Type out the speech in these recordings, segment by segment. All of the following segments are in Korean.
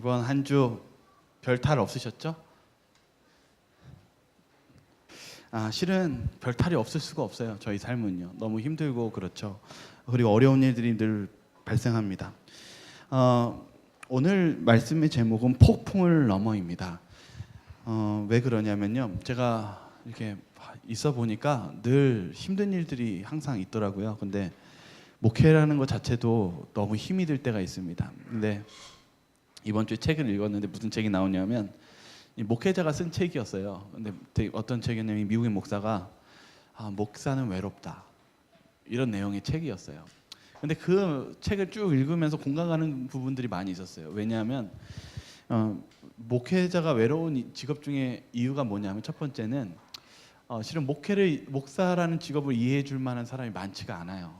이번 한 주 별탈 없으셨죠? 실은 별탈이 없을 수가 없어요. 저희 삶은요. 너무 힘들고 그렇죠. 그리고 어려운 일들이 늘 발생합니다. 오늘 말씀의 제목은 폭풍을 넘어입니다. 왜 그러냐면요. 제가 이렇게 있어 보니까 늘 힘든 일들이 항상 있더라고요. 근데 목회라는 것 자체도 너무 힘이 들 때가 있습니다. 근데 이번 주에 책을 읽었는데 무슨 책이 나오냐면 이 목회자가 쓴 책이었어요. 근데 어떤 책이냐면 미국의 목사가 목사는 외롭다 이런 내용의 책이었어요. 근데 그 책을 쭉 읽으면서 공감가는 부분들이 많이 있었어요. 왜냐하면 목회자가 외로운 직업 중에 이유가 뭐냐면 첫 번째는 실은 목사라는 직업을 이해해 줄 만한 사람이 많지가 않아요.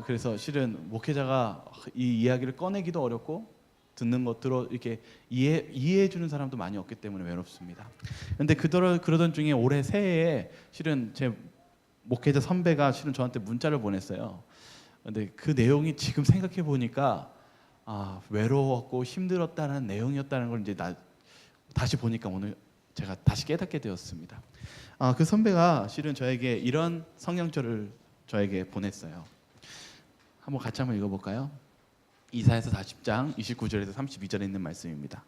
그래서 실은 목회자가 이 이야기를 꺼내기도 어렵고 듣는 것들로 이렇게 이해해 주는 사람도 많이 없기 때문에 외롭습니다. 그런데 그러던 중에 올해 새해에 실은 제 목회자 선배가 실은 저한테 문자를 보냈어요. 근데 그 내용이 지금 생각해 보니까 외로웠고 힘들었다는 내용이었다는 걸 이제 다시 보니까 오늘 제가 다시 깨닫게 되었습니다. 그 선배가 실은 저에게 이런 성경절을 저에게 보냈어요. 한번 같이 한번 읽어볼까요? 이사야서 40장 29절에서 32절에 있는 말씀입니다.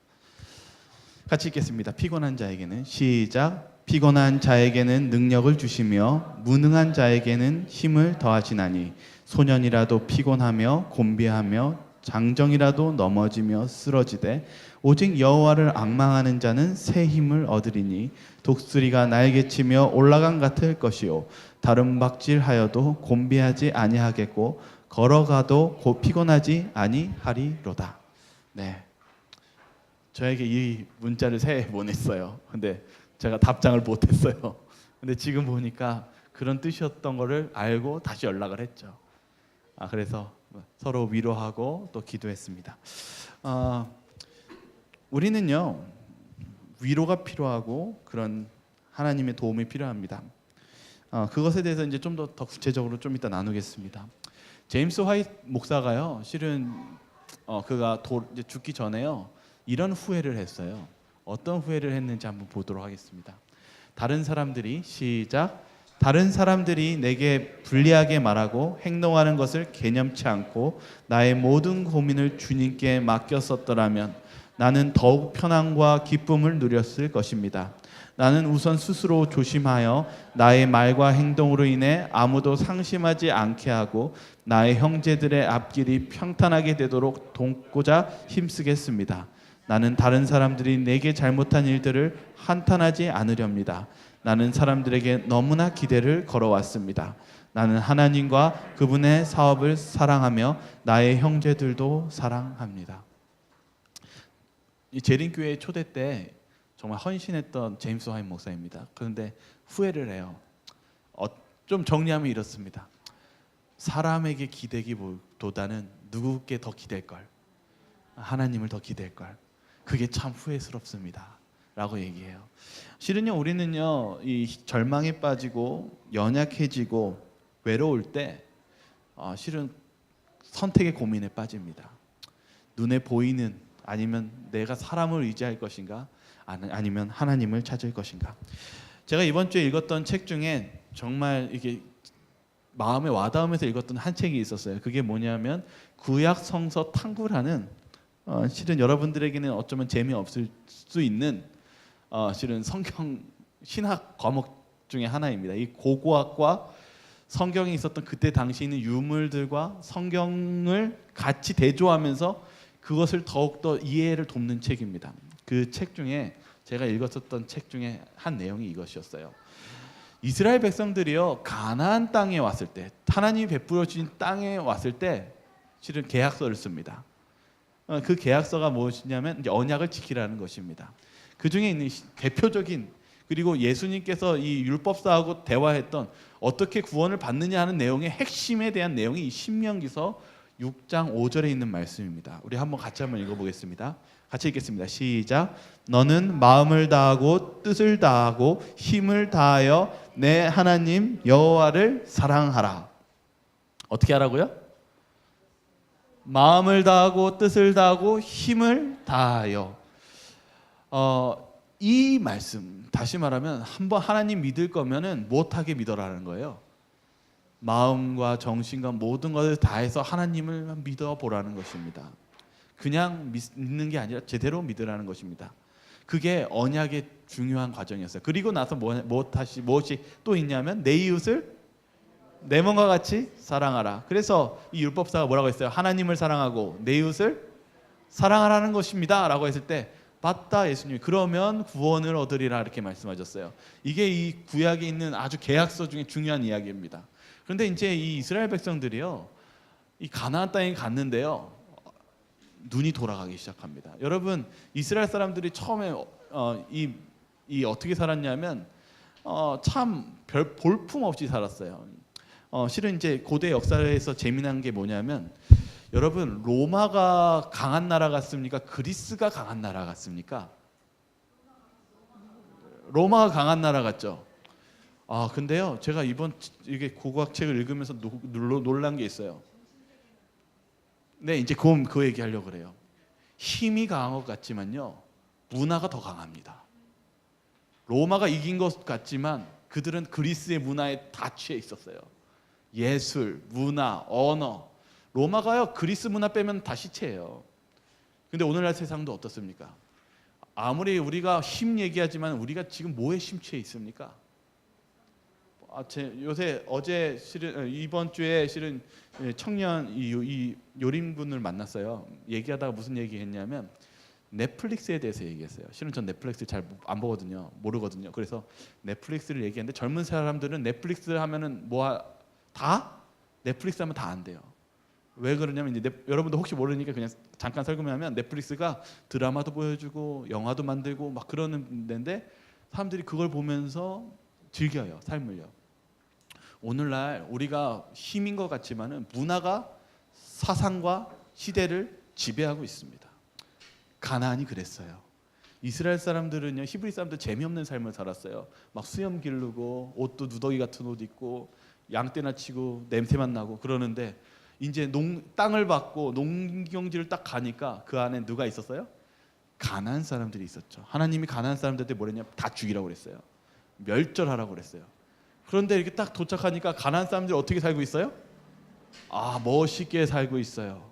같이 읽겠습니다. 피곤한 자에게는 시작. 피곤한 자에게는 능력을 주시며 무능한 자에게는 힘을 더하시나니 소년이라도 피곤하며 곤비하며 장정이라도 넘어지며 쓰러지되 오직 여호와를 앙망하는 자는 새 힘을 얻으리니 독수리가 날개치며 올라간 같을 것이요 다른 박질하여도 곤비하지 아니하겠고 걸어가도 곧 피곤하지 아니하리로다. 네, 저에게 이 문자를 새해 보냈어요. 근데 제가 답장을 못했어요. 근데 지금 보니까 그런 뜻이었던 거를 알고 다시 연락을 했죠. 그래서 서로 위로하고 또 기도했습니다. 우리는요 위로가 필요하고 그런 하나님의 도움이 필요합니다. 그것에 대해서 이제 좀 더 구체적으로 좀 이따 나누겠습니다. 제임스 화이트 목사가요, 실은 그가 이제 죽기 전에요 이런 후회를 했어요. 어떤 후회를 했는지 한번 보도록 하겠습니다. 다른 사람들이 시작. 다른 사람들이 내게 불리하게 말하고 행동하는 것을 개념치 않고 나의 모든 고민을 주님께 맡겼었더라면 나는 더욱 편안과 기쁨을 누렸을 것입니다. 나는 우선 스스로 조심하여 나의 말과 행동으로 인해 아무도 상심하지 않게 하고 나의 형제들의 앞길이 평탄하게 되도록 돕고자 힘쓰겠습니다. 나는 다른 사람들이 내게 잘못한 일들을 한탄하지 않으렵니다. 나는 사람들에게 너무나 기대를 걸어왔습니다. 나는 하나님과 그분의 사업을 사랑하며 나의 형제들도 사랑합니다. 이 재림교회 초대 때 정말 헌신했던 제임스 화이트 목사입니다. 그런데 후회를 해요. 좀 정리하면 이렇습니다. 사람에게 기대기보다는 누구께 더 기댈 걸, 하나님을 더 기댈 걸. 그게 참 후회스럽습니다. 라고 얘기해요. 실은요 우리는요 이 절망에 빠지고 연약해지고 외로울 때 실은 선택의 고민에 빠집니다. 눈에 보이는 아니면 내가 사람을 의지할 것인가 아니면 하나님을 찾을 것인가. 제가 이번 주에 읽었던 책 중에 정말 이게 마음에 와닿으면서 읽었던 한 책이 있었어요. 그게 뭐냐면 구약 성서 탐구라는 실은 여러분들에게는 어쩌면 재미없을 수 있는 실은 성경 신학 과목 중에 하나입니다. 이 고고학과 성경에 있었던 그때 당시 있는 유물들과 성경을 같이 대조하면서 그것을 더욱더 이해를 돕는 책입니다. 그 책 중에 제가 읽었었던 책 중에 한 내용이 이것이었어요. 이스라엘 백성들이요 가나안 땅에 왔을 때, 하나님이 베풀어 주신 땅에 왔을 때 실은 계약서를 씁니다. 그 계약서가 무엇이냐면 이제 언약을 지키라는 것입니다. 그 중에 있는 대표적인, 그리고 예수님께서 이 율법사하고 대화했던 어떻게 구원을 받느냐 하는 내용의 핵심에 대한 내용이 이 신명기서 6장 5절에 있는 말씀입니다. 우리 같이 한번 읽어보겠습니다. 같이 읽겠습니다. 시작. 너는 마음을 다하고 뜻을 다하고 힘을 다하여 내 하나님 여호와를 사랑하라. 어떻게 하라고요? 마음을 다하고 뜻을 다하고 힘을 다하여. 이 말씀 다시 말하면 한번 하나님 믿을 거면은 못하게 믿어라는 거예요. 마음과 정신과 모든 것을 다해서 하나님을 믿어보라는 것입니다. 그냥 믿는 게 아니라 제대로 믿으라는 것입니다. 그게 언약의 중요한 과정이었어요. 그리고 나서 무엇이 또 있냐면 내 이웃을 내 몸과 같이 사랑하라. 그래서 이 율법사가 뭐라고 했어요? 하나님을 사랑하고 내 이웃을 사랑하라는 것입니다 라고 했을 때 맞다, 예수님이 그러면 구원을 얻으리라 이렇게 말씀하셨어요. 이게 이 구약에 있는 아주 계약서 중에 중요한 이야기입니다. 그런데 이제 이 이스라엘 백성들이요, 이 가나안 땅에 갔는데요, 눈이 돌아가기 시작합니다. 여러분, 이스라엘 사람들이 처음에 이 어떻게 살았냐면 참 별 볼품 없이 살았어요. 실은 이제 고대 역사에서 재미난 게 뭐냐면, 여러분, 로마가 강한 나라 같습니까? 그리스가 강한 나라 같습니까? 로마가 강한 나라 같죠. 근데요, 제가 이게 고고학책을 읽으면서 놀란 게 있어요. 네, 이제 그 얘기하려고 그래요. 힘이 강한 것 같지만요, 문화가 더 강합니다. 로마가 이긴 것 같지만 그들은 그리스의 문화에 다 취해 있었어요. 예술, 문화, 언어. 로마가요, 그리스 문화 빼면 다 시체예요. 근데 오늘날 세상도 어떻습니까? 아무리 우리가 힘 얘기하지만 우리가 지금 뭐에 심취해 있습니까? 어제 실은 이번 주에 실은 청년 이 요린분을 만났어요. 얘기하다가 무슨 얘기했냐면 넷플릭스에 대해서 얘기했어요. 실은 전 넷플릭스 잘 안 보거든요. 모르거든요. 그래서 넷플릭스를 얘기했는데 젊은 사람들은 넷플릭스 하면은 다 넷플릭스 하면 다 안 돼요. 왜 그러냐면 이제 여러분도 혹시 모르니까 그냥 잠깐 설명하면 넷플릭스가 드라마도 보여주고 영화도 만들고 막 그러는 데인데 사람들이 그걸 보면서 즐겨요, 삶을요. 오늘날 우리가 힘인 것 같지만은 문화가 사상과 시대를 지배하고 있습니다. 가나안이 그랬어요. 이스라엘 사람들은요, 히브리 사람들 재미없는 삶을 살았어요. 막 수염 기르고 옷도 누더기 같은 옷 입고 양떼나 치고 냄새만 나고 그러는데 이제 땅을 받고 농경지를 딱 가니까 그 안에 누가 있었어요? 가나안 사람들이 있었죠. 하나님이 가나안 사람들한테 뭐랬냐? 다 죽이라고 그랬어요. 멸절하라고 그랬어요. 그런데 이렇게 딱 도착하니까 가나안 사람들이 어떻게 살고 있어요? 멋있게 살고 있어요.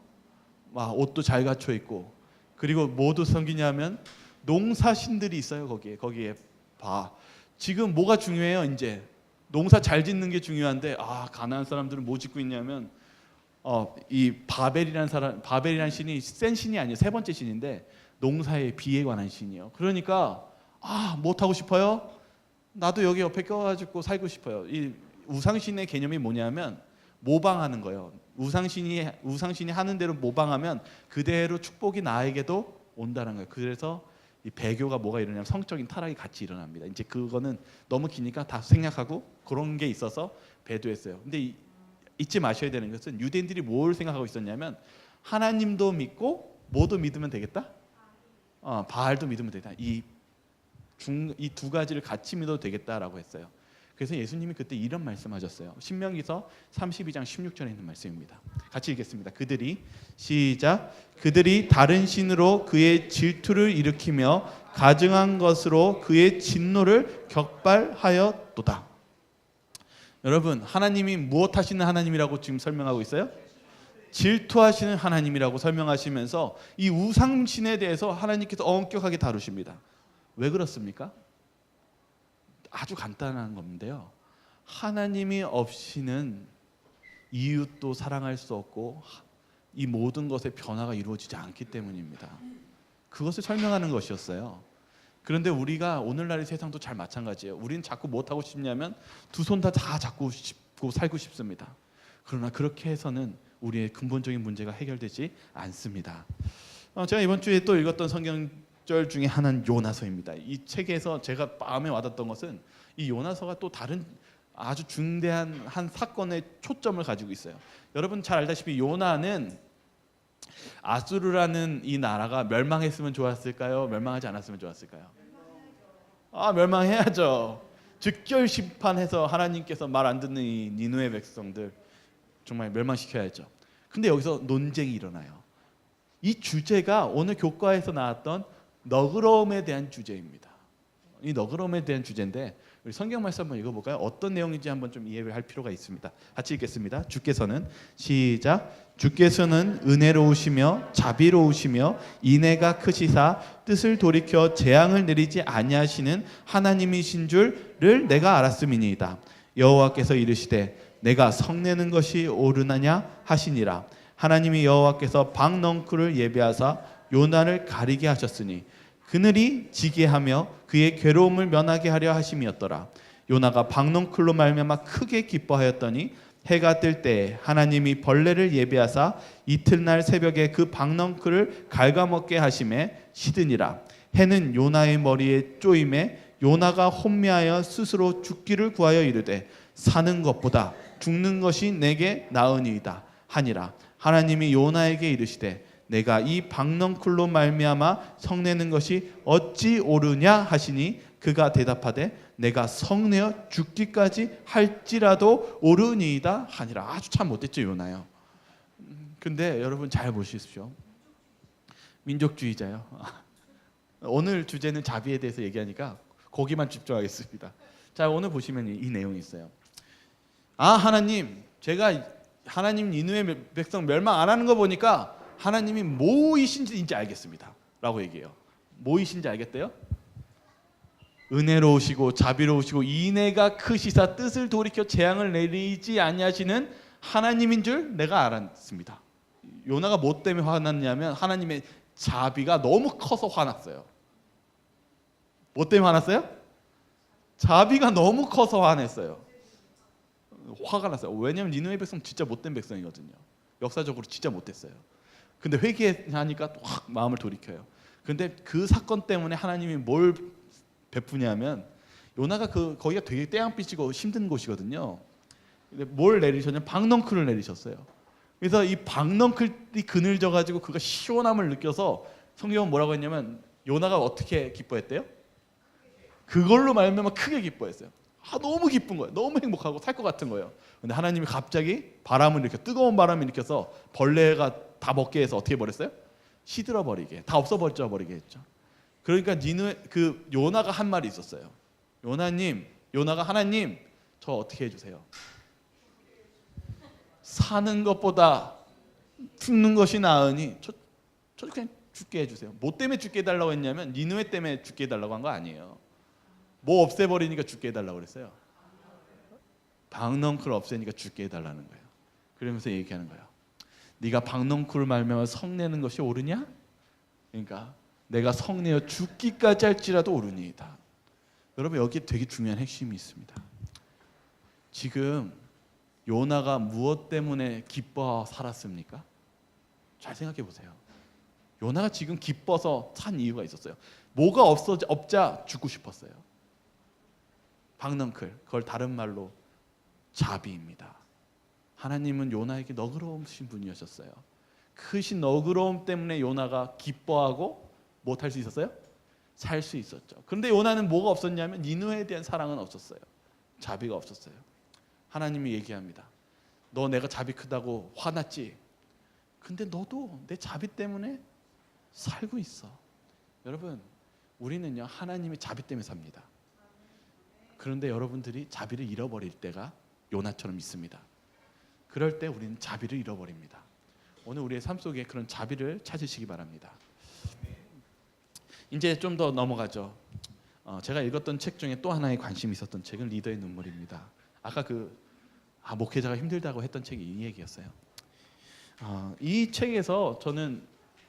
막 옷도 잘 갖춰 있고, 그리고 뭐도 섬기냐면 농사신들이 있어요. 거기에 지금 뭐가 중요해요? 이제 농사 잘 짓는 게 중요한데 가나안 사람들은 뭐 짓고 있냐면 이 바벨이라는 신이 센 신이 아니에요. 세 번째 신인데 농사의 비에 관한 신이에요. 그러니까 못 하고 싶어요? 나도 여기 옆에 껴가지고 살고 싶어요. 이 우상신의 개념이 뭐냐면 모방하는 거예요. 우상신이 하는 대로 모방하면 그대로 축복이 나에게도 온다는 거예요. 그래서 이 배교가 뭐가 일어나면 성적인 타락이 같이 일어납니다. 이제 그거는 너무 기니까 다 생략하고 그런 게 있어서 배도했어요. 근데 잊지 마셔야 되는 것은 유대인들이 뭘 생각하고 있었냐면 하나님도 믿고 뭐도 믿으면 되겠다. 바알도 믿으면 되겠다. 이 두 가지를 같이 믿어도 되겠다라고 했어요. 그래서 예수님이 그때 이런 말씀하셨어요. 신명기서 32장 16절에 있는 말씀입니다. 같이 읽겠습니다. 그들이 다른 신으로 그의 질투를 일으키며 가증한 것으로 그의 진노를 격발하였도다. 여러분, 하나님이 무엇 하시는 하나님이라고 지금 설명하고 있어요? 질투하시는 하나님이라고 설명하시면서 이 우상신에 대해서 하나님께서 엄격하게 다루십니다. 왜 그렇습니까? 아주 간단한 건데요. 하나님이 없이는 이웃도 사랑할 수 없고 이 모든 것의 변화가 이루어지지 않기 때문입니다. 그것을 설명하는 것이었어요. 그런데 우리가 오늘날의 세상도 잘 마찬가지예요. 우리는 자꾸 못하고 싶냐면 두 손 다 잡고 싶고 살고 싶습니다. 그러나 그렇게 해서는 우리의 근본적인 문제가 해결되지 않습니다. 제가 이번 주에 또 읽었던 성경절 중에 하나는 요나서입니다. 이 책에서 제가 마음에 와닿았던 것은 이 요나서가 또 다른 아주 중대한 한 사건의 초점을 가지고 있어요. 여러분 잘 알다시피 요나는 아수르라는 이 나라가 멸망했으면 좋았을까요? 멸망하지 않았으면 좋았을까요? 멸망해야죠. 즉결 심판해서 하나님께서 말 안 듣는 이 니느웨 백성들 정말 멸망시켜야죠. 근데 여기서 논쟁이 일어나요. 이 주제가 오늘 교과에서 나왔던 너그러움에 대한 주제입니다. 이 너그러움에 대한 주제인데 우리 성경 말씀 한번 읽어볼까요? 어떤 내용인지 한번 좀 이해를 할 필요가 있습니다. 같이 읽겠습니다. 주께서는 시작. 주께서는 은혜로우시며 자비로우시며 인애가 크시사 뜻을 돌이켜 재앙을 내리지 아니하시는 하나님이신 줄을 내가 알았음이니이다. 여호와께서 이르시되 내가 성내는 것이 옳으느냐 하시니라. 하나님이 여호와께서 박넝쿨을 예비하사 요나를 가리게 하셨으니 그늘이 지게 하며 그의 괴로움을 면하게 하려 하심이었더라. 요나가 박넝쿨로 말미암아 크게 기뻐하였더니 해가 뜰 때 하나님이 벌레를 예비하사 이튿날 새벽에 그 박넝쿨을 갉아먹게 하심에 시드니라. 해는 요나의 머리에 쪼임에 요나가 혼미하여 스스로 죽기를 구하여 이르되 사는 것보다 죽는 것이 내게 나으니이다 하니라. 하나님이 요나에게 이르시되 내가 이 박넝쿨로 말미암아 성내는 것이 어찌 옳으냐 하시니 그가 대답하되 내가 성내어 죽기까지 할지라도 옳으니이다 하니라. 아주 참 못됐죠 요나요. 근데 여러분 잘 보십시오. 민족주의자요. 오늘 주제는 자비에 대해서 얘기하니까 거기만 집중하겠습니다. 자, 오늘 보시면 이 내용이 있어요. 하나님, 제가 하나님 니느웨 백성 멸망 안 하는 거 보니까 하나님이 뭐이신지 알겠습니다 라고 얘기해요. 뭐이신지 알겠대요? 은혜로우시고 자비로우시고 인애가 크시사 뜻을 돌이켜 재앙을 내리지 아니하시는 하나님인 줄 내가 알았습니다. 요나가 뭐 때문에 화났냐면 하나님의 자비가 너무 커서 화났어요. 뭐 때문에 화났어요? 자비가 너무 커서 화냈어요. 화가 났어요. 왜냐하면 니느웨 백성 진짜 못된 백성이거든요. 역사적으로 진짜 못됐어요. 근데 회개하니까 확 마음을 돌이켜요. 근데 그 사건 때문에 하나님이 뭘 베푸냐면 요나가 거기가 되게 떼양빛이고 힘든 곳이거든요. 근데 뭘 내리셨냐면 박넝쿨을 내리셨어요. 그래서 이 박넝쿨이 그늘져 가지고 그가 시원함을 느껴서 성경은 뭐라고 했냐면 요나가 어떻게 기뻐했대요? 그걸로 말미암아 크게 기뻐했어요. 너무 기쁜 거예요. 너무 행복하고 살 것 같은 거예요. 근데 하나님이 갑자기 바람을 일으켜 뜨거운 바람을 일으켜서 벌레가 다 먹게 해서 어떻게 버렸어요? 시들어 버리게, 다 없어져 버리게 했죠. 그러니까 요나가 한 말이 있었어요. 요나가 하나님, 저 어떻게 해주세요? 사는 것보다 죽는 것이 나으니 저 그냥 죽게 해주세요. 뭐 때문에 죽게 해달라고 했냐면 니느웨 때문에 죽게 해달라고 한 거 아니에요. 뭐 없애버리니까 죽게 해달라고 그랬어요. 박넝쿨 없애니까 죽게 해달라는 거예요. 그러면서 얘기하는 거예요. 네가 박넝쿨을 말미암아 성내는 것이 옳으냐? 그러니까 내가 성내어 죽기까지 할지라도 옳으니이다. 여러분 여기에 되게 중요한 핵심이 있습니다. 지금 요나가 무엇 때문에 기뻐 살았습니까? 잘 생각해 보세요. 요나가 지금 기뻐서 산 이유가 있었어요. 뭐가 없자 죽고 싶었어요. 박넝쿨, 그걸 다른 말로 자비입니다. 하나님은 요나에게 너그러우신 분이셨어요. 크신 너그러움 때문에 요나가 기뻐하고 못 할 수 있었어요? 살 수 있었죠. 그런데 요나는 뭐가 없었냐면 니느웨에 대한 사랑은 없었어요. 자비가 없었어요. 하나님이 얘기합니다. 너 내가 자비 크다고 화났지? 근데 너도 내 자비 때문에 살고 있어. 여러분, 우리는요 하나님의 자비 때문에 삽니다. 그런데 여러분들이 자비를 잃어버릴 때가 요나처럼 있습니다. 그럴 때 우리는 자비를 잃어버립니다. 오늘 우리의 삶 속에 그런 자비를 찾으시기 바랍니다. 이제 좀 더 넘어가죠. 제가 읽었던 책 중에 또 하나의 관심이 있었던 책은 리더의 눈물입니다. 아까 목회자가 힘들다고 했던 책이 이 얘기였어요. 이 책에서 저는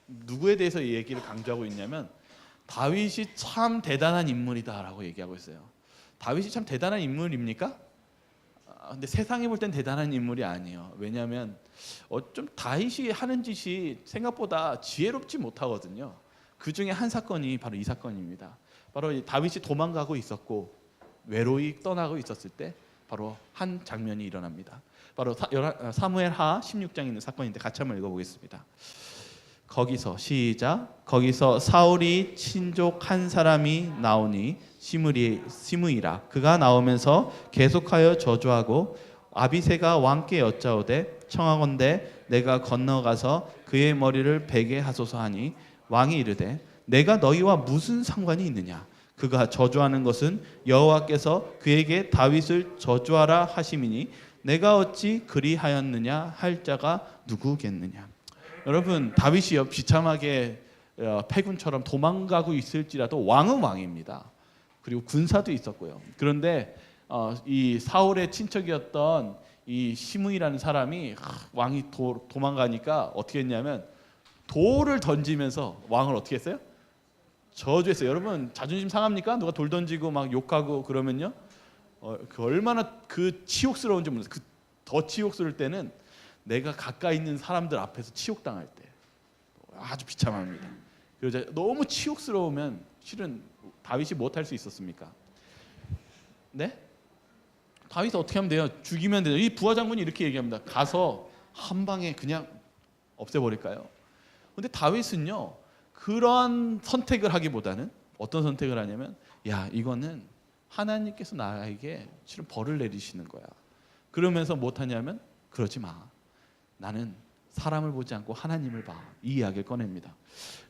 누구에 대해서 이 얘기를 강조하고 있냐면 다윗이 참 대단한 인물이다라고 얘기하고 있어요. 다윗이 참 대단한 인물입니까? 근데 세상이 볼 땐 대단한 인물이 아니에요. 왜냐하면 좀 다윗이 하는 짓이 생각보다 지혜롭지 못하거든요. 그 중에 한 사건이 바로 이 사건입니다. 바로 다윗이 도망가고 있었고 외로이 떠나고 있었을 때 바로 한 장면이 일어납니다. 바로 사무엘하 16장에 있는 사건인데 같이 한번 읽어보겠습니다. 거기서 시작. 거기서 사울이 친족 한 사람이 나오니 시므이라. 그가 나오면서 계속하여 저주하고 아비새가 왕께 여짜오되 청하건대 내가 건너가서 그의 머리를 베게 하소서 하니 왕이 이르되 내가 너희와 무슨 상관이 있느냐 그가 저주하는 것은 여호와께서 그에게 다윗을 저주하라 하심이니 내가 어찌 그리하였느냐 할 자가 누구겠느냐. 여러분 다윗이요 비참하게 패군처럼 도망가고 있을지라도 왕은 왕입니다. 그리고 군사도 있었고요. 그런데 이 사울의 친척이었던 이 시므이라는 사람이 왕이 도망가니까 어떻게 했냐면 돌을 던지면서 왕을 어떻게 했어요? 저주했어요. 여러분 자존심 상합니까? 누가 돌 던지고 막 욕하고 그러면요. 그 얼마나 그 치욕스러운지 모르겠어요. 그 더 치욕스러울 때는 내가 가까이 있는 사람들 앞에서 치욕당할 때 아주 비참합니다. 그래서 너무 치욕스러우면 실은 다윗이 못할 수 있었습니까? 네? 다윗이 어떻게 하면 돼요? 죽이면 돼요. 이 부하 장군이 이렇게 얘기합니다. 가서 한 방에 그냥 없애버릴까요? 근데 다윗은요 그러한 선택을 하기보다는 어떤 선택을 하냐면 야 이거는 하나님께서 나에게 실은 벌을 내리시는 거야. 그러면서 못하냐면 그러지 마. 나는 사람을 보지 않고 하나님을 봐. 이 이야기를 꺼냅니다.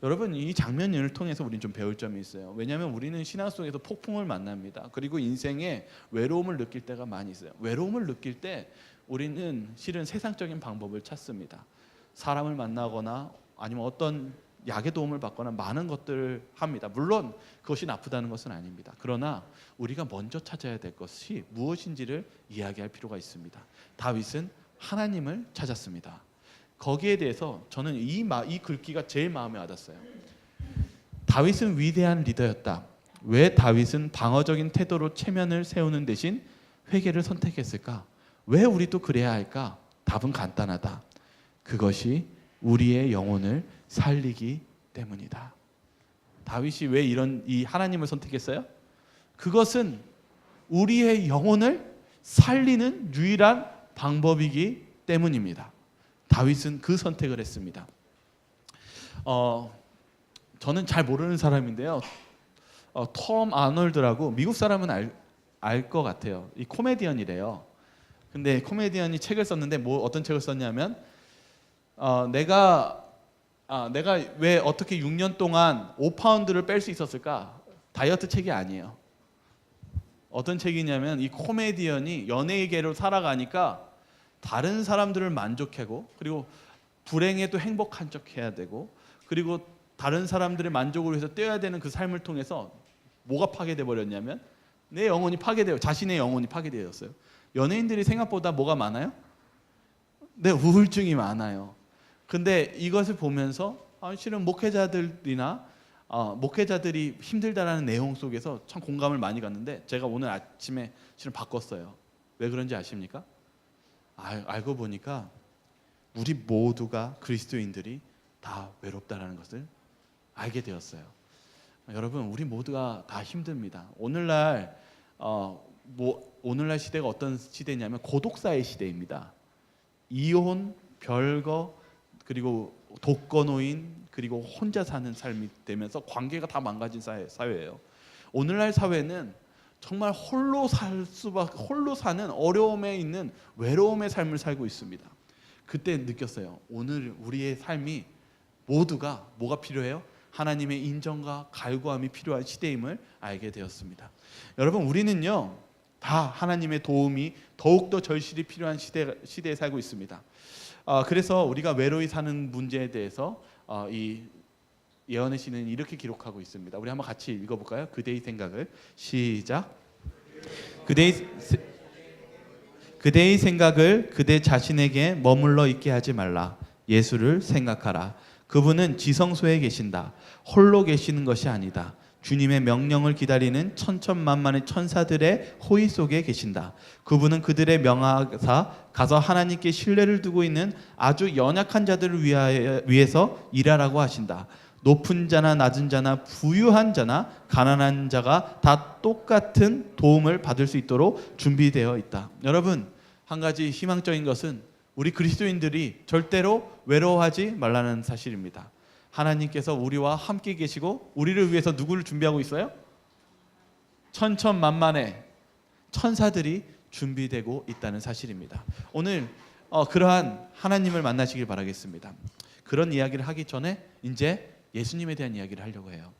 여러분 이 장면을 통해서 우리는 좀 배울 점이 있어요. 왜냐하면 우리는 신앙 속에서 폭풍을 만납니다. 그리고 인생에 외로움을 느낄 때가 많이 있어요. 외로움을 느낄 때 우리는 실은 세상적인 방법을 찾습니다. 사람을 만나거나 아니면 어떤 약의 도움을 받거나 많은 것들을 합니다. 물론 그것이 나쁘다는 것은 아닙니다. 그러나 우리가 먼저 찾아야 될 것이 무엇인지를 이야기할 필요가 있습니다. 다윗은 하나님을 찾았습니다. 거기에 대해서 저는 이 글귀가 제일 마음에 와닿았어요. 다윗은 위대한 리더였다. 왜 다윗은 방어적인 태도로 체면을 세우는 대신 회개를 선택했을까? 왜 우리도 그래야 할까? 답은 간단하다. 그것이 우리의 영혼을 살리기 때문이다. 다윗이 왜 이 하나님을 선택했어요? 그것은 우리의 영혼을 살리는 유일한 방법이기 때문입니다. 다윗은 그 선택을 했습니다. 저는 잘 모르는 사람인데요. 톰 아놀드라고 미국 사람은 알 것 같아요. 이 코미디언이래요. 근데 코미디언이 책을 썼는데 어떤 책을 썼냐면 내가 왜 어떻게 6년 동안 5파운드를 뺄 수 있었을까? 다이어트 책이 아니에요. 어떤 책이냐면 이 코미디언이 연예계로 살아가니까 다른 사람들을 만족하고 그리고 불행해도 행복한 척 해야 되고 그리고 다른 사람들의 만족을 위해서 뛰어야 되는 그 삶을 통해서 뭐가 파괴돼 버렸냐면 내 영혼이 파괴돼요. 자신의 영혼이 파괴되었어요. 연예인들이 생각보다 뭐가 많아요? 네, 우울증이 많아요. 근데 이것을 보면서 실은 목회자들이 힘들다라는 내용 속에서 참 공감을 많이 갔는데 제가 오늘 아침에 실은 바꿨어요. 왜 그런지 아십니까? 알고 보니까 우리 모두가 그리스도인들이 다 외롭다라는 것을 알게 되었어요. 여러분 우리 모두가 다 힘듭니다. 오늘날 시대가 어떤 시대냐면 고독사의 시대입니다. 이혼, 별거, 그리고 독거노인, 그리고 혼자 사는 삶이 되면서 관계가 다 망가진 사회예요. 오늘날 사회는 정말 홀로 사는 어려움에 있는 외로움의 삶을 살고 있습니다. 그때 느꼈어요. 오늘 우리의 삶이 모두가 뭐가 필요해요? 하나님의 인정과 갈구함이 필요한 시대임을 알게 되었습니다. 여러분 우리는요 다 하나님의 도움이 더욱더 절실히 필요한 시대에 살고 있습니다. 그래서 우리가 외로이 사는 문제에 대해서 이 예언의 시는 이렇게 기록하고 있습니다. 우리 한번 같이 읽어볼까요? 그대의 생각을 시작. 그대의 생각을 그대 자신에게 머물러 있게 하지 말라. 예수를 생각하라. 그분은 지성소에 계신다. 홀로 계시는 것이 아니다. 주님의 명령을 기다리는 천천만만의 천사들의 호의 속에 계신다. 그분은 그들의 명하사 가서 하나님께 신뢰를 두고 있는 아주 연약한 자들을 위해서 일하라고 하신다. 높은 자나 낮은 자나 부유한 자나 가난한 자가 다 똑같은 도움을 받을 수 있도록 준비되어 있다. 여러분 한 가지 희망적인 것은 우리 그리스도인들이 절대로 외로워하지 말라는 사실입니다. 하나님께서 우리와 함께 계시고 우리를 위해서 누구를 준비하고 있어요? 천천만만의 천사들이 준비되고 있다는 사실입니다. 오늘 그러한 하나님을 만나시길 바라겠습니다. 그런 이야기를 하기 전에 이제 예수님에 대한 이야기를 하려고 해요.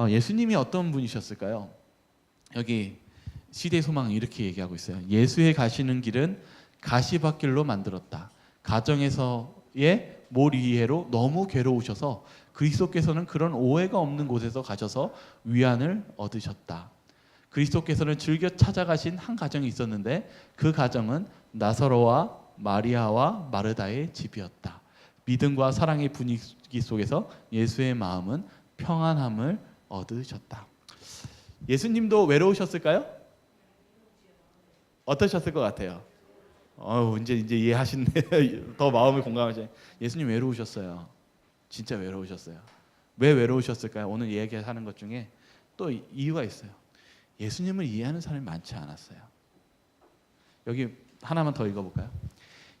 예수님이 어떤 분이셨을까요? 여기 시대의 소망 이렇게 얘기하고 있어요. 예수의 가시는 길은 가시밭길로 만들었다. 가정에서의 몰 이해로 너무 괴로우셔서 그리스도께서는 그런 오해가 없는 곳에서 가셔서 위안을 얻으셨다. 그리스도께서는 즐겨 찾아가신 한 가정이 있었는데 그 가정은 나사로와 마리아와 마르다의 집이었다. 믿음과 사랑의 분위기 속에서 예수의 마음은 평안함을 얻으셨다. 예수님도 외로우셨을까요? 어떠셨을 것 같아요? 이제 이해하시네. 더 마음을 공감하시네. 예수님 외로우셨어요. 진짜 외로우셨어요. 왜 외로우셨을까요? 오늘 이야기하는 것 중에 또 이유가 있어요. 예수님을 이해하는 사람이 많지 않았어요. 여기 하나만 더 읽어볼까요?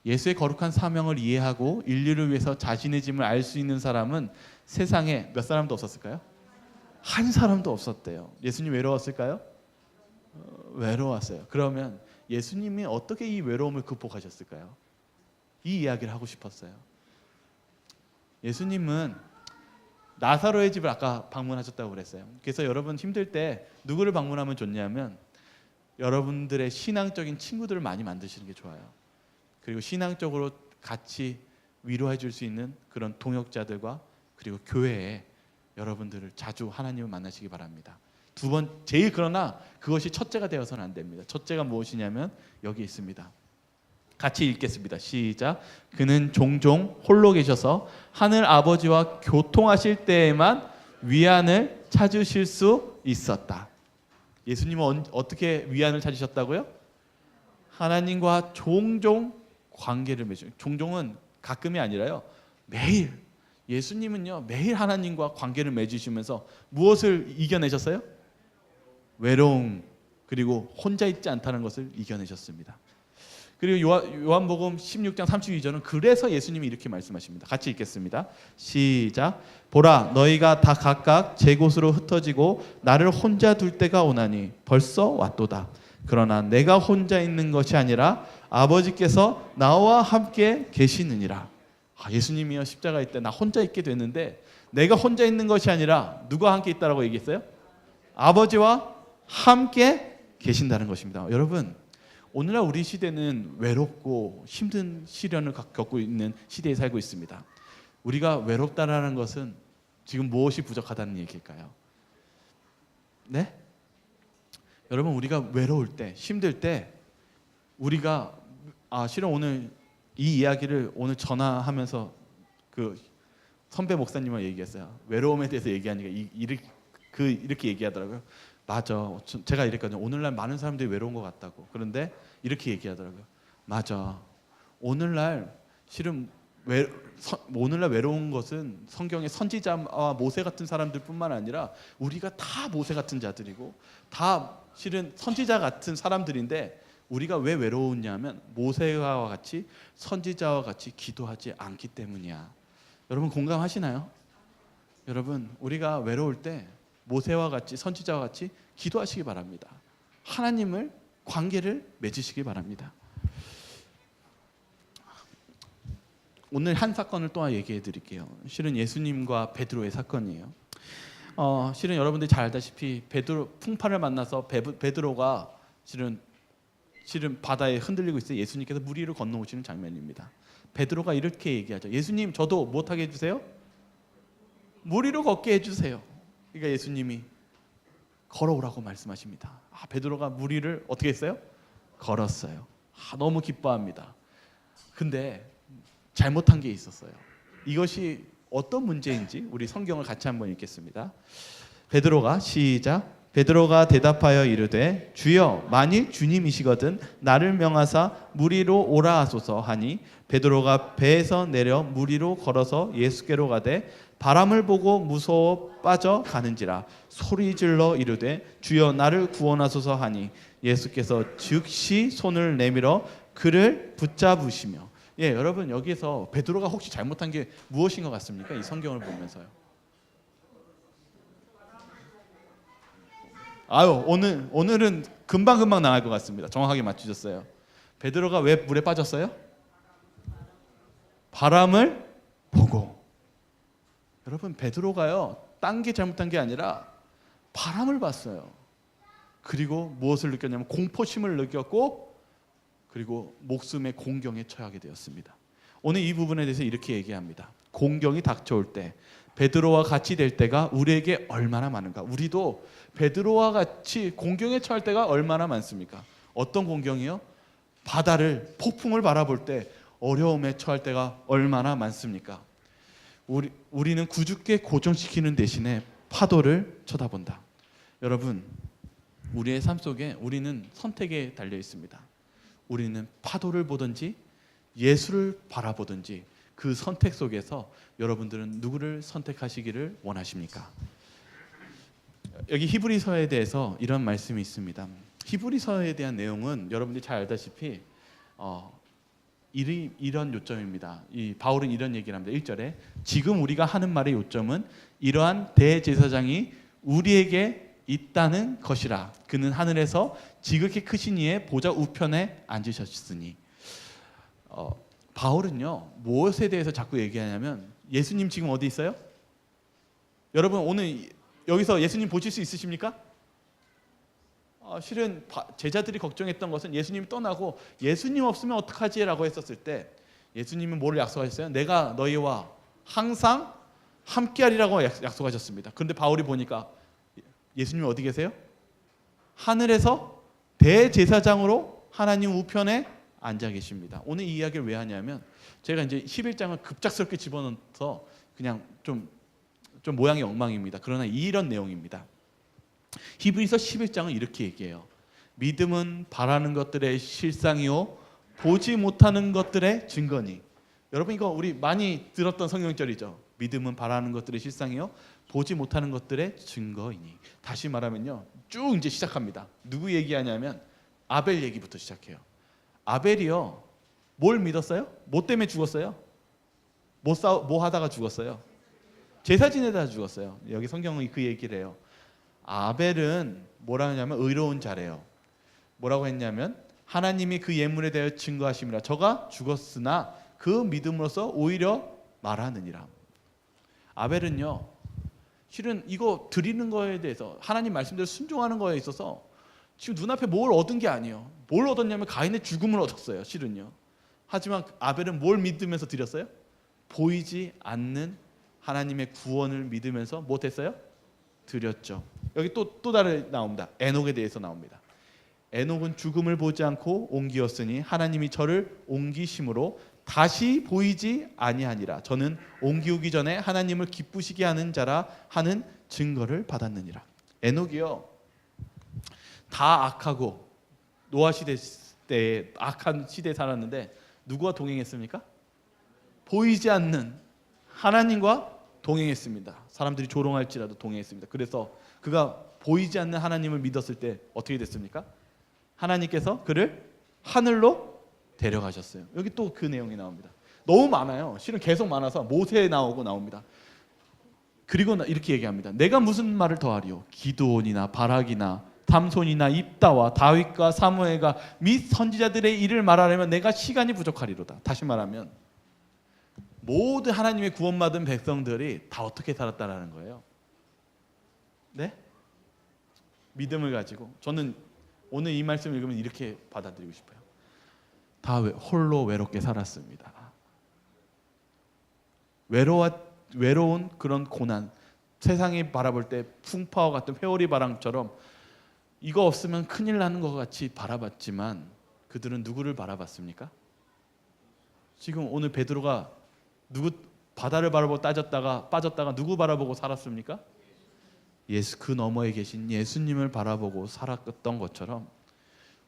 예수의 거룩한 사명을 이해하고 인류를 위해서 자신의 짐을 알 수 있는 사람은 세상에 몇 사람도 없었을까요? 한 사람도 없었대요. 예수님 외로웠을까요? 외로웠어요. 그러면 예수님이 어떻게 이 외로움을 극복하셨을까요? 이 이야기를 하고 싶었어요. 예수님은 나사로의 집을 아까 방문하셨다고 그랬어요. 그래서 여러분 힘들 때 누구를 방문하면 좋냐면 여러분들의 신앙적인 친구들을 많이 만드시는 게 좋아요. 그리고 신앙적으로 같이 위로해 줄 수 있는 그런 동역자들과 그리고 교회에 여러분들을 자주 하나님을 만나시기 바랍니다. 두 번, 그러나 그것이 첫째가 되어서는 안 됩니다. 첫째가 무엇이냐면 여기 있습니다. 같이 읽겠습니다. 시작. 그는 종종 홀로 계셔서 하늘 아버지와 교통하실 때에만 위안을 찾으실 수 있었다. 예수님은 어떻게 위안을 찾으셨다고요? 하나님과 종종 관계를 맺으. 종종은 가끔이 아니라요. 매일. 예수님은요 매일 하나님과 관계를 맺으시면서 무엇을 이겨내셨어요? 외로움 그리고 혼자 있지 않다는 것을 이겨내셨습니다. 그리고 요한복음 16장 32절은 그래서 예수님이 이렇게 말씀하십니다. 같이 읽겠습니다. 시작. 보라 너희가 다 각각 제 곳으로 흩어지고 나를 혼자 둘 때가 오나니 벌써 왔도다. 그러나 내가 혼자 있는 것이 아니라 아버지께서 나와 함께 계시느니라. 예수님이요 십자가에 때 나 혼자 있게 됐는데 내가 혼자 있는 것이 아니라 누가 함께 있다라고 얘기했어요? 아버지와 함께 계신다는 것입니다. 여러분 오늘날 우리 시대는 외롭고 힘든 시련을 겪고 있는 시대에 살고 있습니다. 우리가 외롭다라는 것은 지금 무엇이 부족하다는 얘기일까요? 네? 여러분 우리가 외로울 때 힘들 때 우리가 실은 오늘 이 이야기를 오늘 전화하면서 그 선배 목사님과 얘기했어요. 외로움에 대해서 얘기하니까 이렇게 얘기하더라고요. 맞아. 제가 이랬거든요. 오늘날 많은 사람들이 외로운 것 같다고. 그런데 이렇게 얘기하더라고요. 맞아. 오늘날 실은 오늘날 외로운 것은 성경의 선지자와 모세 같은 사람들뿐만 아니라 우리가 다 모세 같은 자들이고 다 실은 선지자 같은 사람들인데 우리가 왜 외로웠냐면 모세와 같이 선지자와 같이 기도하지 않기 때문이야. 여러분 공감하시나요? 여러분 우리가 외로울 때 모세와 같이 선지자와 같이 기도하시기 바랍니다. 하나님을 관계를 맺으시기 바랍니다. 오늘 한 사건을 또 얘기해 드릴게요. 실은 예수님과 베드로의 사건이에요. 실은 여러분들이 잘 알다시피 풍파를 만나서 베드로가 실은 바다에 흔들리고 있어요. 예수님께서 물 위를 건너오시는 장면입니다. 베드로가 이렇게 얘기하죠. 예수님 저도 못하게 해주세요. 물 위로 걷게 해주세요. 그러니까 예수님이 걸어오라고 말씀하십니다. 베드로가 물 위를 어떻게 했어요? 걸었어요. 너무 기뻐합니다. 근데 잘못한 게 있었어요. 이것이 어떤 문제인지 우리 성경을 같이 한번 읽겠습니다. 베드로가 시작. 베드로가 대답하여 이르되 주여 만일 주님이시거든 나를 명하사 물 위로 오라 하소서 하니 베드로가 배에서 내려 물 위로 걸어서 예수께로 가되 바람을 보고 무서워 빠져 가는지라 소리질러 이르되 주여 나를 구원하소서 하니 예수께서 즉시 손을 내밀어 그를 붙잡으시며. 여러분 여기서 베드로가 혹시 잘못한 게 무엇인 것 같습니까? 이 성경을 보면서요. 아유, 오늘은 금방 나갈 것 같습니다. 정확하게 맞추셨어요. 베드로가 왜 물에 빠졌어요? 바람을 보고. 여러분, 베드로가요, 딴 게 잘못한 게 아니라 바람을 봤어요. 그리고 무엇을 느꼈냐면 공포심을 느꼈고, 그리고 목숨의 공경에 처하게 되었습니다. 오늘 이 부분에 대해서 이렇게 얘기합니다. 공경이 닥쳐올 때, 베드로와 같이 될 때가 우리에게 얼마나 많은가. 우리도 베드로와 같이 공경에 처할 때가 얼마나 많습니까? 어떤 공경이요? 바다를, 폭풍을 바라볼 때 어려움에 처할 때가 얼마나 많습니까? 우리는 구주께 고정시키는 대신에 파도를 쳐다본다. 여러분, 우리의 삶 속에 우리는 선택에 달려 있습니다. 우리는 파도를 보든지 예수를 바라보든지 그 선택 속에서 여러분들은 누구를 선택하시기를 원하십니까? 여기 히브리서에 대해서 이런 말씀이 있습니다. 히브리서에 대한 내용은 여러분들이 잘 알다시피 이런 요점입니다. 이 바울은 이런 얘기를 합니다. 1절에 지금 우리가 하는 말의 요점은 이러한 대제사장이 우리에게 있다는 것이라. 그는 하늘에서 지극히 크신 이의 보좌 우편에 앉으셨으니. 바울은요, 무엇에 대해서 자꾸 얘기하냐면 예수님 지금 어디 있어요? 여러분, 오늘 여기서 예수님 보실 수 있으십니까? 실은 제자들이 걱정했던 것은 예수님이 떠나고 예수님 없으면 어떡하지? 라고 했었을 때 예수님은 뭐를 약속하셨어요? 내가 너희와 항상 함께하리라고 약속하셨습니다. 그런데 바울이 보니까 예수님이 어디 계세요? 하늘에서 대제사장으로 하나님 우편에 앉아 계십니다. 오늘 이 이야기를 왜 하냐면 제가 이제 11장을 급작스럽게 집어넣어서 그냥 좀 모양이 엉망입니다. 그러나 이런 내용입니다. 히브리서 11장은 이렇게 얘기해요. 믿음은 바라는 것들의 실상이요 보지 못하는 것들의 증거니. 여러분, 이거 우리 많이 들었던 성경절이죠. 믿음은 바라는 것들의 실상이요 보지 못하는 것들의 증거이니. 다시 말하면요, 쭉 이제 시작합니다. 누구 얘기하냐면 아벨 얘기부터 시작해요. 아벨이요, 뭘 믿었어요? 뭐 때문에 죽었어요? 뭐 하다가 죽었어요? 제사 지내다 죽었어요. 여기 성경은 그 얘기를 해요. 아벨은 뭐라 하냐면 의로운 자래요. 뭐라고 했냐면 하나님이 그 예물에 대하여 증거하심이라. 저가 죽었으나 그 믿음으로써 오히려 말하느니라. 아벨은요, 실은 이거 드리는 거에 대해서 하나님 말씀대로 순종하는 거에 있어서 지금 눈앞에 뭘 얻은 게 아니에요. 뭘 얻었냐면 가인의 죽음을 얻었어요, 실은요. 하지만 아벨은 뭘 믿으면서 드렸어요? 보이지 않는 하나님의 구원을 믿으면서 뭐 됐어요? 드렸죠. 여기 또 다른 나옵니다. 에녹에 대해서 나옵니다. 에녹은 죽음을 보지 않고 옮기었으니 하나님이 저를 옮기심으로 다시 보이지 아니하니라. 저는 옮기우기 전에 하나님을 기쁘시게 하는 자라 하는 증거를 받았느니라. 에녹이요, 다 악하고 노아 시대 때 악한 시대에 살았는데 누구와 동행했습니까? 보이지 않는 하나님과 동행했습니다. 사람들이 조롱할지라도 동행했습니다. 그래서 그가 보이지 않는 하나님을 믿었을 때 어떻게 됐습니까? 하나님께서 그를 하늘로 데려가셨어요. 여기 또 그 내용이 나옵니다. 너무 많아요. 실은 계속 많아서 모세에 나옵니다. 그리고 이렇게 얘기합니다. 내가 무슨 말을 더하리요? 기드온이나 바락이나 삼손이나 입다와 다윗과 사무엘과 및 선지자들의 일을 말하려면 내가 시간이 부족하리로다. 다시 말하면 모든 하나님의 구원받은 백성들이 다 어떻게 살았다라는 거예요. 네? 믿음을 가지고. 저는 오늘 이 말씀을 읽으면 이렇게 받아들이고 싶어요. 다 홀로 외롭게 살았습니다. 외로운 그런 고난, 세상이 바라볼 때 풍파와 같은 회오리 바람처럼 이거 없으면 큰일 나는 것 같이 바라봤지만 그들은 누구를 바라봤습니까? 지금 오늘 베드로가 바다를 바라보고 빠졌다가 누구 바라보고 살았습니까? 그 너머에 계신 예수님을 바라보고 살았던 것처럼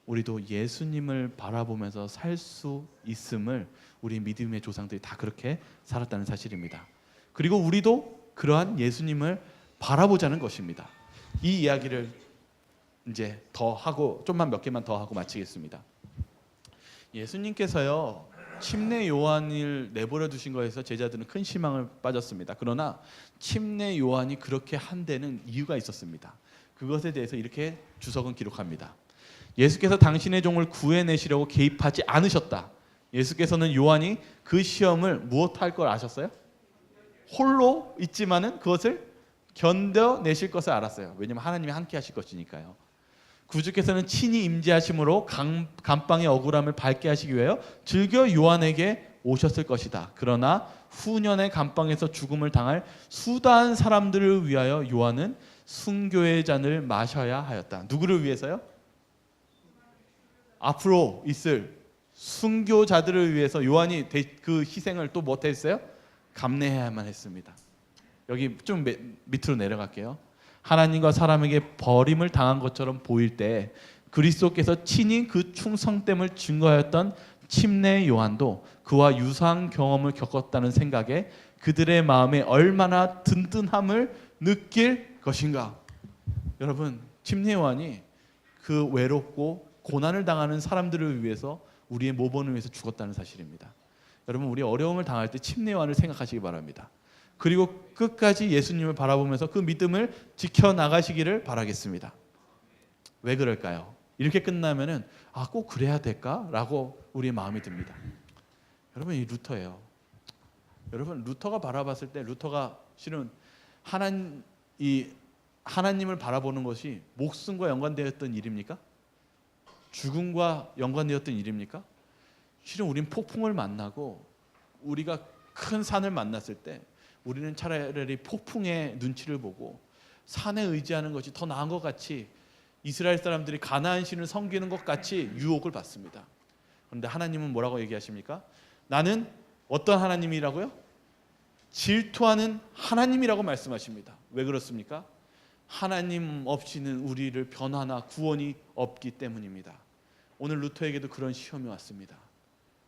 우리도 예수님을 바라보면서 살 수 있음을 우리 믿음의 조상들이 다 그렇게 살았다는 사실입니다. 그리고 우리도 그러한 예수님을 바라보자는 것입니다. 이 이야기를 이제 더 하고 몇 개만 더 하고 마치겠습니다. 예수님께서요, 침례 요한을 내버려 두신 거에서 제자들은 큰 실망을 빠졌습니다. 그러나 침례 요한이 그렇게 한 데는 이유가 있었습니다. 그것에 대해서 이렇게 주석은 기록합니다. 예수께서 당신의 종을 구해내시려고 개입하지 않으셨다. 예수께서는 요한이 그 시험을 무엇할 걸 아셨어요? 홀로 있지만은 그것을 견뎌내실 것을 알았어요. 왜냐하면 하나님이 함께 하실 것이니까요. 구주께서는 친히 임재하심으로 감방의 억울함을 밝게 하시기 위하여 즐겨 요한에게 오셨을 것이다. 그러나 후년의 감방에서 죽음을 당할 수다한 사람들을 위하여 요한은 순교의 잔을 마셔야 하였다. 누구를 위해서요? 앞으로 있을 순교자들을 위해서 요한이 그 희생을 또 못했어요? 감내해야만 했습니다. 여기 좀 밑으로 내려갈게요. 하나님과 사람에게 버림을 당한 것처럼 보일 때 그리스도께서 친히 그 충성됨을 증거하였던 침례 요한도 그와 유사한 경험을 겪었다는 생각에 그들의 마음에 얼마나 든든함을 느낄 것인가. 여러분, 침례 요한이 그 외롭고 고난을 당하는 사람들을 위해서 우리의 모범을 위해서 죽었다는 사실입니다. 여러분, 우리 어려움을 당할 때 침례 요한을 생각하시기 바랍니다. 그리고 끝까지 예수님을 바라보면서 그 믿음을 지켜나가시기를 바라겠습니다. 왜 그럴까요? 이렇게 끝나면은 꼭 그래야 될까라고 우리의 마음이 듭니다. 여러분, 이 루터예요. 여러분, 루터가 바라봤을 때 루터가 실은 하나님을 바라보는 것이 목숨과 연관되었던 일입니까? 죽음과 연관되었던 일입니까? 실은 우린 폭풍을 만나고 우리가 큰 산을 만났을 때 우리는 차라리 폭풍의 눈치를 보고 산에 의지하는 것이 더 나은 것 같이 이스라엘 사람들이 가나안 신을 섬기는 것 같이 유혹을 받습니다. 그런데 하나님은 뭐라고 얘기하십니까? 나는 어떤 하나님이라고요? 질투하는 하나님이라고 말씀하십니다. 왜 그렇습니까? 하나님 없이는 우리를 변화나 구원이 없기 때문입니다. 오늘 루터에게도 그런 시험이 왔습니다.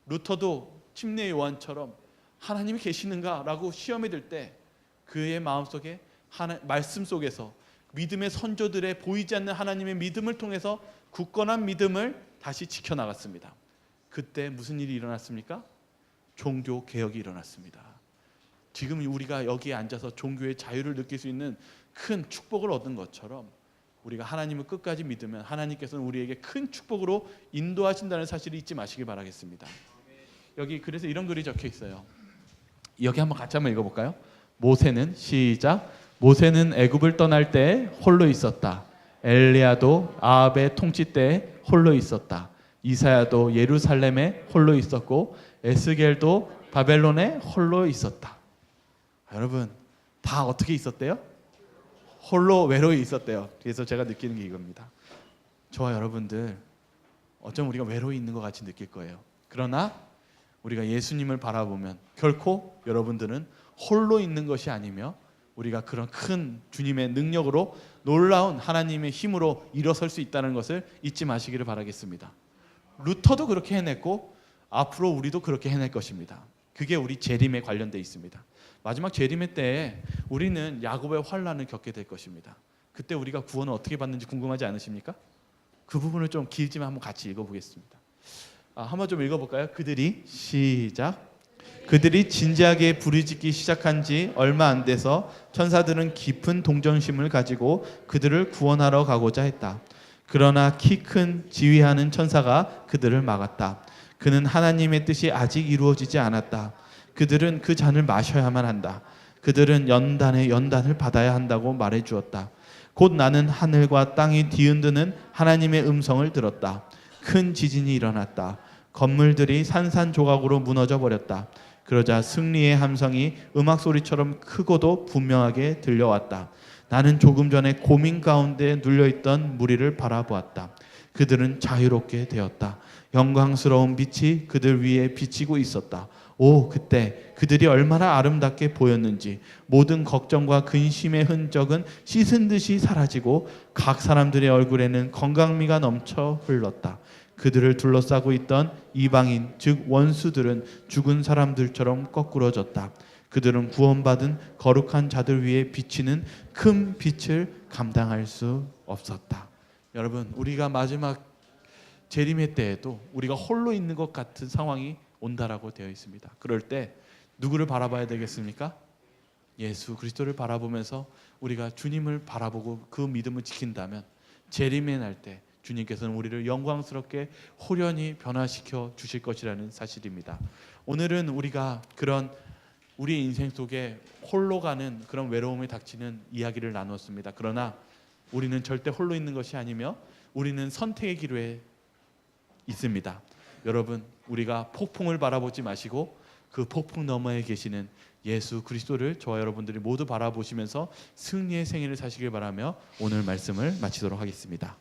루터도 침례 요한처럼 하나님이 계시는가라고 시험이 들 때 그의 마음속에 말씀 속에서 믿음의 선조들의 보이지 않는 하나님의 믿음을 통해서 굳건한 믿음을 다시 지켜나갔습니다. 그때 무슨 일이 일어났습니까? 종교 개혁이 일어났습니다. 지금 우리가 여기에 앉아서 종교의 자유를 느낄 수 있는 큰 축복을 얻은 것처럼 우리가 하나님을 끝까지 믿으면 하나님께서는 우리에게 큰 축복으로 인도하신다는 사실을 잊지 마시기 바라겠습니다. 여기 그래서 이런 글이 적혀 있어요. 여기 한번 같이 한번 읽어볼까요? 모세는 시작. 모세는 애굽을 떠날 때 홀로 있었다. 엘리야도 아합의 통치 때 홀로 있었다. 이사야도 예루살렘에 홀로 있었고 에스겔도 바벨론에 홀로 있었다. 여러분, 다 어떻게 있었대요? 홀로 외로이 있었대요. 그래서 제가 느끼는 게 이겁니다. 저와 여러분들 어쩌면 우리가 외로이 있는 것 같이 느낄 거예요. 그러나 우리가 예수님을 바라보면 결코 여러분들은 홀로 있는 것이 아니며 우리가 그런 큰 주님의 능력으로 놀라운 하나님의 힘으로 일어설 수 있다는 것을 잊지 마시기를 바라겠습니다. 루터도 그렇게 해냈고 앞으로 우리도 그렇게 해낼 것입니다. 그게 우리 재림에 관련되어 있습니다. 마지막 재림의 때에 우리는 야곱의 환난을 겪게 될 것입니다. 그때 우리가 구원을 어떻게 받는지 궁금하지 않으십니까? 그 부분을 좀 길지만 한번 같이 읽어보겠습니다. 한번 좀 읽어볼까요? 그들이 시작. 그들이 진지하게 부르짖기 시작한 지 얼마 안 돼서 천사들은 깊은 동정심을 가지고 그들을 구원하러 가고자 했다. 그러나 키 큰 지휘하는 천사가 그들을 막았다. 그는 하나님의 뜻이 아직 이루어지지 않았다. 그들은 그 잔을 마셔야만 한다. 그들은 연단에 연단을 받아야 한다고 말해 주었다. 곧 나는 하늘과 땅이 뒤흔드는 하나님의 음성을 들었다. 큰 지진이 일어났다. 건물들이 산산조각으로 무너져 버렸다. 그러자 승리의 함성이 음악 소리처럼 크고도 분명하게 들려왔다. 나는 조금 전에 고민 가운데 눌려있던 무리를 바라보았다. 그들은 자유롭게 되었다. 영광스러운 빛이 그들 위에 비치고 있었다. 그때 그들이 얼마나 아름답게 보였는지 모든 걱정과 근심의 흔적은 씻은 듯이 사라지고 각 사람들의 얼굴에는 건강미가 넘쳐 흘렀다. 그들을 둘러싸고 있던 이방인 즉 원수들은 죽은 사람들처럼 거꾸러졌다. 그들은 구원받은 거룩한 자들 위에 비치는 큰 빛을 감당할 수 없었다. 여러분, 우리가 마지막 재림의 때에도 우리가 홀로 있는 것 같은 상황이 온다라고 되어 있습니다. 그럴 때 누구를 바라봐야 되겠습니까? 예수 그리스도를 바라보면서 우리가 주님을 바라보고 그 믿음을 지킨다면 재림의 날 때 주님께서는 우리를 영광스럽게 호련히 변화시켜 주실 것이라는 사실입니다. 오늘은 우리가 그런 우리 인생 속에 홀로 가는 그런 외로움에 닥치는 이야기를 나눴습니다. 그러나 우리는 절대 홀로 있는 것이 아니며 우리는 선택의 기로에 있습니다. 여러분, 우리가 폭풍을 바라보지 마시고 그 폭풍 너머에 계시는 예수 그리스도를 저와 여러분들이 모두 바라보시면서 승리의 생애를 사시길 바라며 오늘 말씀을 마치도록 하겠습니다.